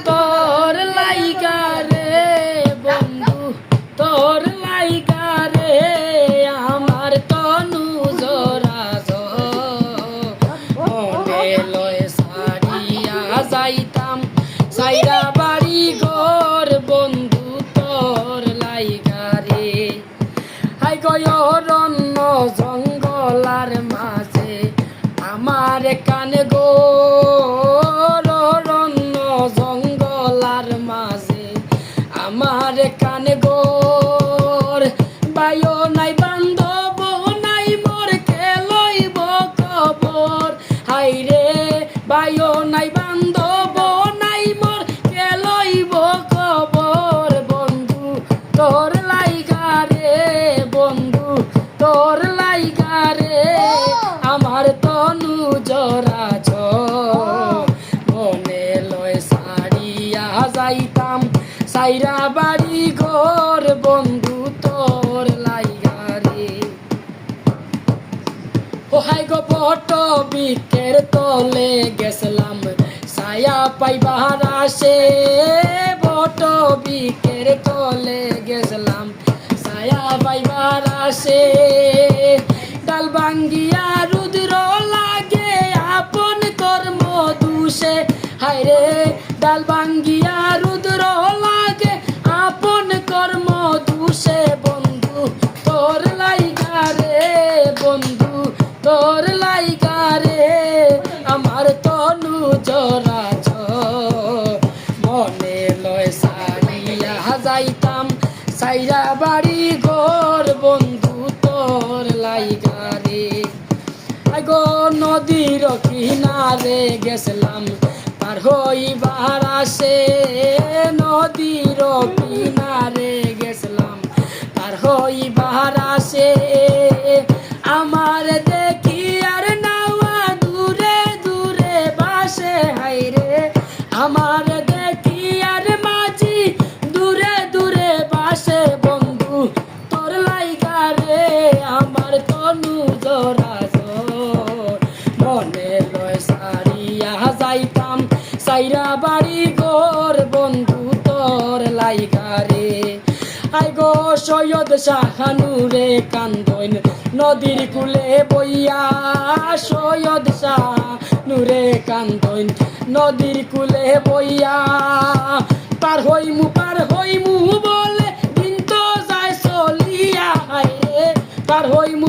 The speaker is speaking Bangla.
তোর লাইগা রে বন্ধু তোর লাইগা রে আমার তনু জরা মনে লয় সারিয়া যাইতাম সাইরা বাড়ি ঘর বন্ধু তোর লাইগা রে হাই গয় অরণ্য জঙ্গলার মাঝে আমার কান গো অরণ্য জঙ্গলার মাঝে আমার কান গোর বায়ো নাই বান্ধব নাই মোর খেলইব খবর হাই রে বায়ো নাই বান্ধব নাই মোর খেলইব খবর বন্ধু তোর লাইগা রে বন্ধু তোর লাইগা রে আমার তনু জরা মনে লয় সারিয়া যাইতাম সাইরা বাড়ি ঘর বন্ধু তোর লাইগা রে ও হাই গো বট বিকের তলে গেছলাম ছায়া পাইবার আসে বট বিকের তলে গেছলাম ছায়া পাইবার আসে ডাল ভাঙ্গিয়া রুদ্র লাগে আপন কর্ম দুষে হায় রে ডাল ভাঙ্গিয়া রুদ্র লাগে আপন কর্ম দুষে বন্ধু তোর লাইগা রে বন্ধু তোর লাইগা রে আমার তনু জরা মনে লয় সারিয়া যাইতাম সাইরা বাড়ি ঘর বন্ধু তোর লাইগা রে আগো নদীর কিনারে গেছলাম পার হইবার আসে নদীর কিনারে গেছলাম পার হইবার আসে আমার দেখি আর নাওয়া দূরে দূরে বাসে হাই রে আমার দেখি আর মাঝি দূরে দূরে বাসে বন্ধু তোর লাইগা রে আমার তনু জরা মনে লয় সারিয়া যাইতাম সাইরা বাড়ি ঘর বন্ধু তোর লাইগা রে আই গো সৈয়দ শাহানুরে কান্দইন নদীর কুলে বইয়া সৈয়দ শাহানুরে কান্দইন নদীর কুলে বইয়া পার হইমু বলে দিন তো যায় চলিয়া হায় রে পার হইমু